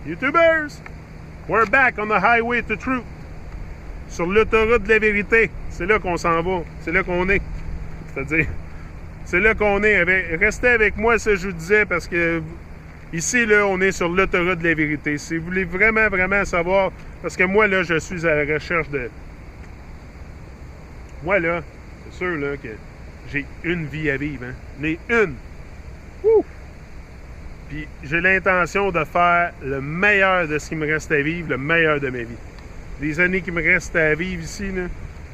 YouTubers, we're back on the highway to truth. Sur l'autoroute de la vérité. C'est là qu'on s'en va. C'est là qu'on est. C'est-à-dire, c'est là qu'on est. Restez avec moi, ça je vous disais, parce que ici, là, on est sur l'autoroute de la vérité. Si vous voulez vraiment, vraiment savoir, parce que moi, là, je suis à la recherche de... Moi, là, c'est sûr, là, que j'ai une vie à vivre, hein. Mais une! Ouh! Puis j'ai l'intention de faire le meilleur de ce qui me reste à vivre, le meilleur de ma vie. Les années qui me restent à vivre ici, là,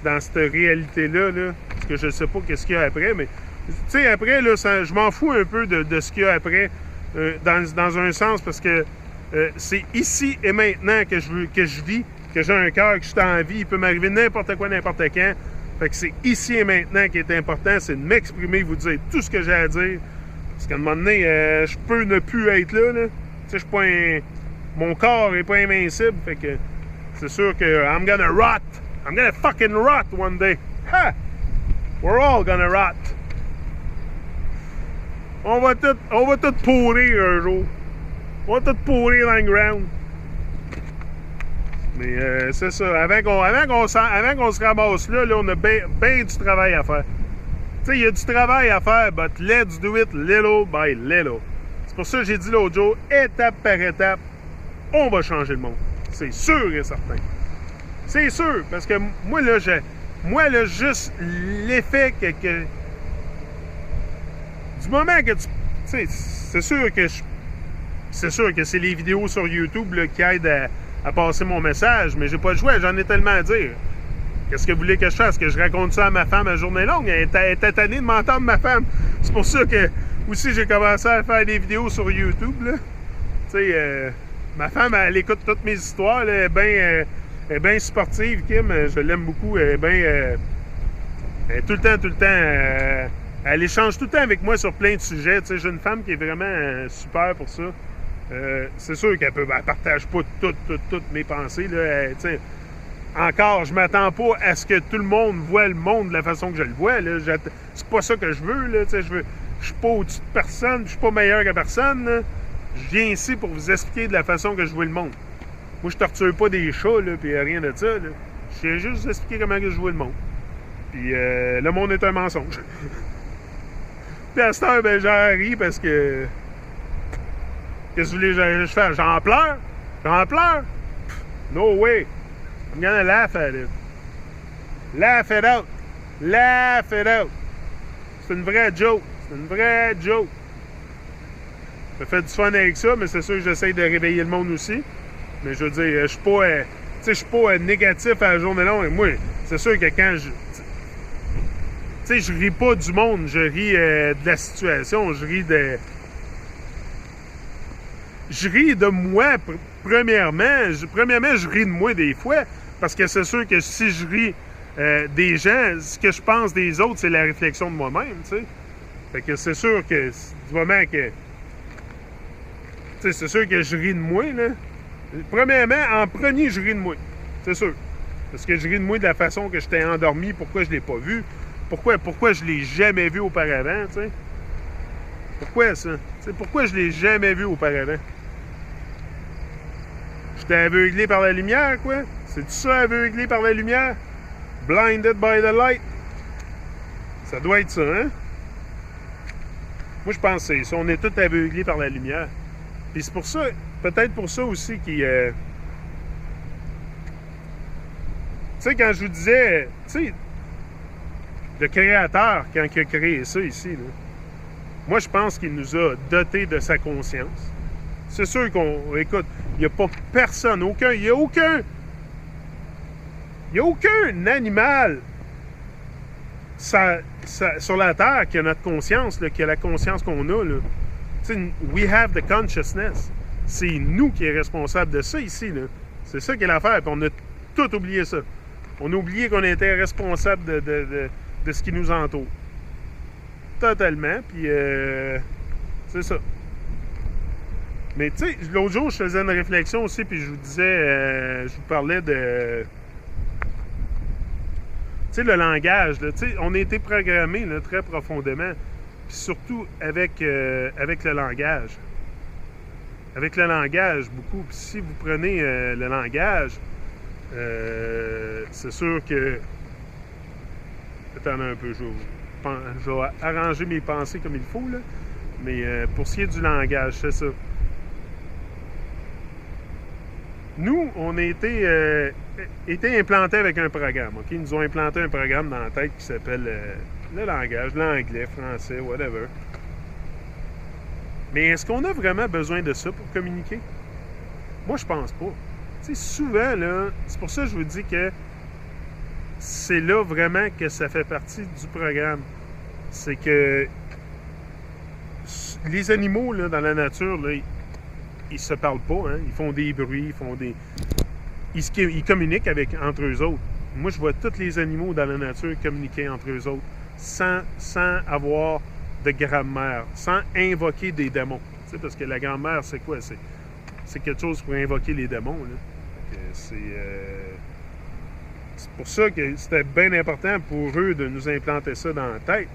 dans cette réalité-là, là, parce que je ne sais pas qu'est-ce qu'il y a après, mais tu sais, après, là, je m'en fous un peu de ce qu'il y a après, dans un sens, parce que c'est ici et maintenant que je vis, que j'ai un cœur, que je suis en vie. Il peut m'arriver n'importe quoi, n'importe quand. Fait que c'est ici et maintenant qui est important, c'est de m'exprimer, vous dire tout ce que j'ai à dire. Parce qu'à un moment donné, je peux ne plus être là. Tu sais, je suis pas mon corps n'est pas invincible. Fait que c'est sûr que I'm gonna rot. I'm gonna fucking rot one day. Ha! We're all gonna rot. On va tout pourrir un jour. On va tout pourrir dans le ground. Mais c'est ça. Avant qu'on se ramasse là, on a bien du travail à faire. Tu sais, il y a du travail à faire, but let's do it little by little. C'est pour ça que j'ai dit l'autre jour, étape par étape, on va changer le monde. C'est sûr et certain. C'est sûr, parce que moi, là, juste l'effet que du moment que tu sais, c'est sûr que c'est les vidéos sur YouTube là, qui aident à passer mon message, mais j'ai pas le choix, j'en ai tellement à dire. Qu'est-ce que vous voulez que je fasse? Que je raconte ça à ma femme à journée longue? Elle était tannée de m'entendre, ma femme. C'est pour ça que, aussi, j'ai commencé à faire des vidéos sur YouTube, là. Tu sais, ma femme, elle écoute toutes mes histoires, là. Elle est bien sportive, Kim. Je l'aime beaucoup. Elle est bien... elle est tout le temps... elle échange tout le temps avec moi sur plein de sujets. Tu sais, j'ai une femme qui est vraiment super pour ça. C'est sûr qu'elle partage pas toutes mes pensées, là. Tu sais... Encore, je m'attends pas à ce que tout le monde voit le monde de la façon que je le vois. Là. C'est pas ça que je veux. Là. Je suis pas au-dessus de personne, je suis pas meilleur que personne. Là. Je viens ici pour vous expliquer de la façon que je vois le monde. Moi, je torture pas des chats, là, puis rien de ça. Là. Je viens juste vous expliquer comment je vois le monde. Puis le monde est un mensonge. Puis à cette heure, ben, j'en ris parce que... Qu'est-ce que vous voulez que je fasse? J'en pleure? J'en pleure? No way! I'm gonna laugh at it. Laugh it out. Laugh it out. C'est une vraie joke. C'est une vraie joke. Je fais du fun avec ça, mais c'est sûr que j'essaie de réveiller le monde aussi. Mais je veux dire, je suis pas... je suis pas négatif à la journée longue. Moi, c'est sûr que quand je... Tu sais, je ris pas du monde. Je ris de la situation. Je ris de... Je ris de moi, premièrement. Je ris de moi des fois. Parce que c'est sûr que si je ris des gens, ce que je pense des autres, c'est la réflexion de moi-même, tu sais. Fait que c'est sûr que du moment que... Tu sais, c'est sûr que je ris de moi, là. Premièrement, en premier, je ris de moi. C'est sûr. Parce que je ris de moi de la façon que j'étais endormi, pourquoi je l'ai pas vu, pourquoi je l'ai jamais vu auparavant, tu sais. Pourquoi ça? T'sais, pourquoi je l'ai jamais vu auparavant? J'étais aveuglé par la lumière, quoi? C'est-tu ça, aveuglé par la lumière? Blinded by the light? Ça doit être ça, hein? Moi, je pense que c'est ça. On est tous aveuglés par la lumière. Puis c'est pour ça, peut-être pour ça aussi qui... Tu sais, quand je vous disais... Tu sais, le créateur, quand il a créé ça ici, là, moi, je pense qu'il nous a dotés de sa conscience. C'est sûr qu'on... Écoute, il n'y a pas personne, il n'y a aucun animal sur la Terre qui a notre conscience, là, qui a la conscience qu'on a. Là. We have the consciousness. C'est nous qui est responsable de ça ici. Là. C'est ça qui est l'affaire. Puis on a tout oublié ça. On a oublié qu'on était responsable de ce qui nous entoure. Totalement. Puis c'est ça. Mais tu sais, l'autre jour, je faisais une réflexion aussi, puis je vous disais, je vous parlais de... Tu sais, le langage, là, tu sais, on a été programmés là, très profondément, puis surtout avec le langage. avec le langage, beaucoup. Puis si vous prenez le langage, c'est sûr que... Attendez un peu, je vais arranger mes pensées comme il faut, là. Mais pour ce qui est du langage, c'est ça. Nous, on a été implantés avec un programme, OK? Ils nous ont implanté un programme dans la tête qui s'appelle le langage, l'anglais, français, whatever. Mais est-ce qu'on a vraiment besoin de ça pour communiquer? Moi, je pense pas. Tu sais, souvent, là, c'est pour ça que je vous dis que c'est là vraiment que ça fait partie du programme. C'est que les animaux, là, dans la nature, là, ils se parlent pas, hein? Ils font des bruits, ils communiquent entre eux autres. Moi, je vois tous les animaux dans la nature communiquer entre eux autres sans avoir de grammaire, sans invoquer des démons. Tu sais, parce que la grammaire, c'est quoi? C'est quelque chose pour invoquer les démons, là. C'est pour ça que c'était bien important pour eux de nous implanter ça dans la tête.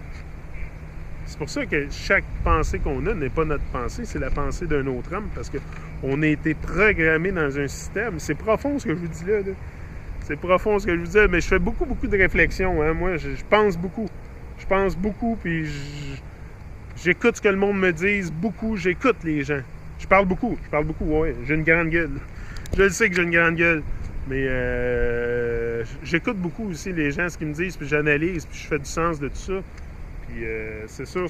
C'est pour ça que chaque pensée qu'on a n'est pas notre pensée, c'est la pensée d'un autre homme, parce qu'on a été programmé dans un système. C'est profond ce que je vous dis là. C'est profond ce que je vous dis, mais je fais beaucoup de réflexions. Hein. Moi, je pense beaucoup. Je pense beaucoup, puis j'écoute ce que le monde me dise beaucoup. J'écoute les gens. Je parle beaucoup, ouais. J'ai une grande gueule. Je le sais que j'ai une grande gueule. Mais j'écoute beaucoup aussi les gens, ce qu'ils me disent, puis j'analyse, puis je fais du sens de tout ça. Puis c'est sûr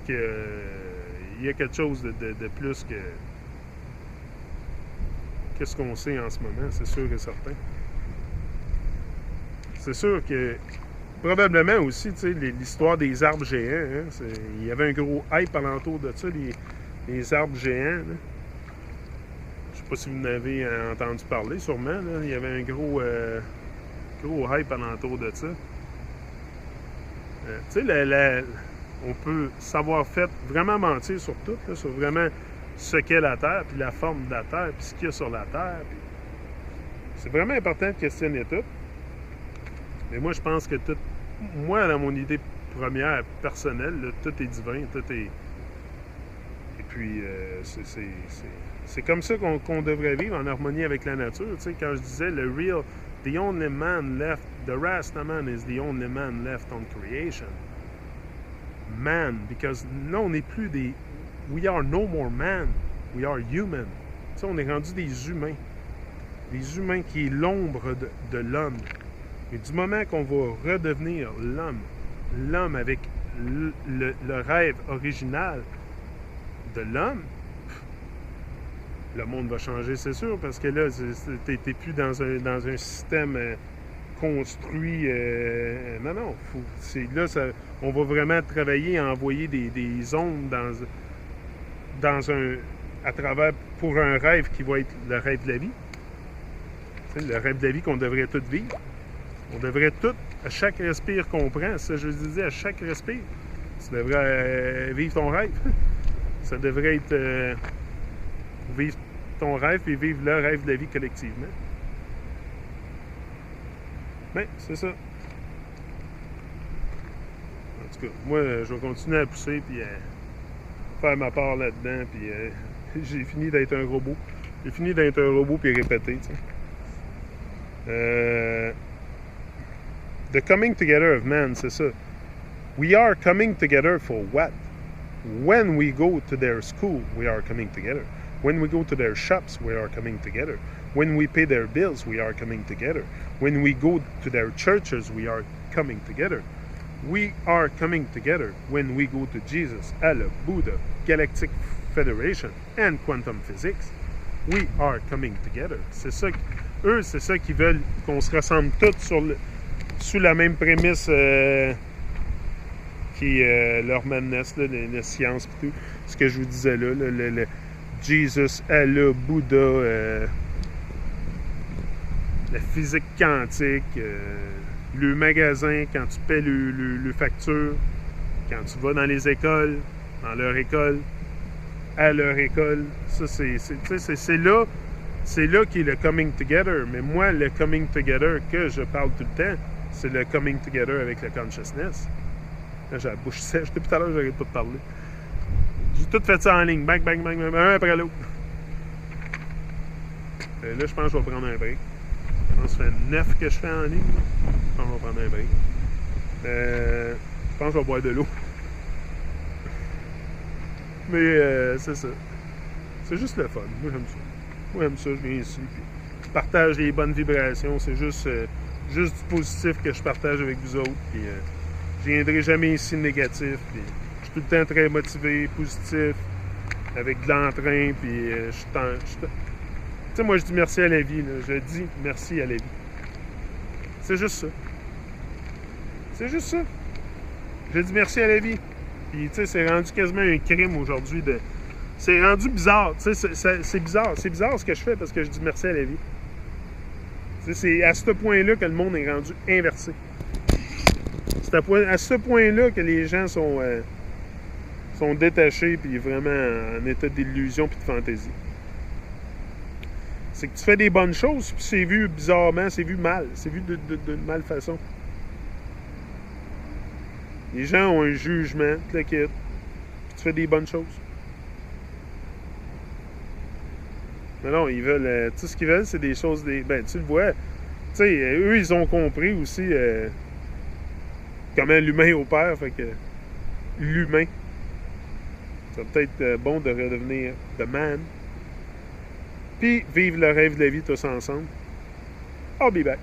qu'il y a quelque chose de plus que ce qu'on sait en ce moment, c'est sûr et certain. C'est sûr que probablement aussi, tu sais, l'histoire des arbres géants, hein, il y avait un gros hype alentour de ça, les arbres géants. Là. Je sais pas si vous en avez entendu parler, sûrement. Là. Il y avait un gros hype alentour de ça. Tu sais, on peut savoir fait vraiment mentir sur tout, là, sur vraiment ce qu'est la Terre, puis la forme de la Terre, puis ce qu'il y a sur la Terre. Puis... C'est vraiment important de questionner tout. Mais moi, je pense que tout... Moi, dans mon idée première, personnelle, là, tout est divin, tout est... Et puis, c'est comme ça qu'on devrait vivre en harmonie avec la nature. Tu sais, quand je disais le real, the only man left, the Rasta man is the only man left on creation. Man, because là, on n'est plus des... We are no more man, we are human. Tu sais, on est rendu des humains. Des humains qui est l'ombre de l'homme. Et du moment qu'on va redevenir l'homme avec le rêve original de l'homme, le monde va changer, c'est sûr, parce que là, t'es plus dans un système construit. Non, là, on va vraiment travailler à envoyer des ondes à travers pour un rêve qui va être le rêve de la vie. Tu sais, le rêve de la vie qu'on devrait tous vivre. On devrait tout, à chaque respire qu'on prend, ça je disais, à chaque respire, tu devrais vivre ton rêve. Ça devrait être vivre ton rêve et vivre le rêve de la vie collectivement. Mais c'est ça. En tout cas, moi, je vais continuer à pousser puis faire ma part là-dedans. Puis j'ai fini d'être un robot. J'ai fini d'être un robot puis répéter, tu sais. The coming together of man, c'est ça. We are coming together for what? When we go to their school, we are coming together. When we go to their shops, we are coming together. When we pay their bills, we are coming together. When we go to their churches, we are coming together. We are coming together when we go to Jesus, Allah, Buddha, Galactic Federation, and Quantum Physics. We are coming together. C'est ça, eux, c'est ça qu'ils veulent, qu'on se ressemble tous sous la même prémisse qui est leur madness, la science et tout. Ce que je vous disais là, le Jesus, Allah, Bouddha, la physique quantique, le magasin, quand tu paies le facture, quand tu vas dans les écoles, dans leur école, à leur école, ça c'est là qui est le coming together. Mais moi, le coming together que je parle tout le temps, c'est le coming together avec le consciousness. Là, j'ai la bouche sèche. Depuis tout à l'heure, j'arrête pas de parler. J'ai tout fait ça en ligne. Bang, bang, bang, bang, un après l'autre. Là, je pense que je vais prendre un break. Je pense que ça fait 9 que je fais en ligne. Je pense que je vais prendre un break. Je pense que je vais boire de l'eau. Mais c'est ça. C'est juste le fun. Moi, j'aime ça. Moi, j'aime ça. Je viens ici. Puis je partage les bonnes vibrations. C'est juste du positif que je partage avec vous autres. Puis je viendrai jamais ici négatif. Puis je suis tout le temps très motivé, positif, avec de l'entrain. Puis tu sais, moi, je dis merci à la vie. Là. Je dis merci à la vie. C'est juste ça. C'est juste ça. Je dis merci à la vie. Puis, tu sais, c'est rendu quasiment un crime aujourd'hui de... C'est rendu bizarre, tu sais, c'est bizarre. C'est bizarre ce que je fais parce que je dis merci à la vie. Tu sais, c'est à ce point-là que le monde est rendu inversé. C'est à ce point-là que les gens sont détachés puis vraiment en état d'illusion puis de fantaisie. C'est que tu fais des bonnes choses puis c'est vu bizarrement, c'est vu mal, c'est vu de malfaçon. Les gens ont un jugement, tu le quittes, puis tu fais des bonnes choses. Mais non, ils veulent. Tu sais, ce qu'ils veulent, c'est des choses. Ben, tu le vois. Tu sais, eux, ils ont compris aussi comment l'humain opère. Fait que l'humain, ça va peut-être bon de redevenir the man. Puis vivre le rêve de la vie tous ensemble. I'll be back.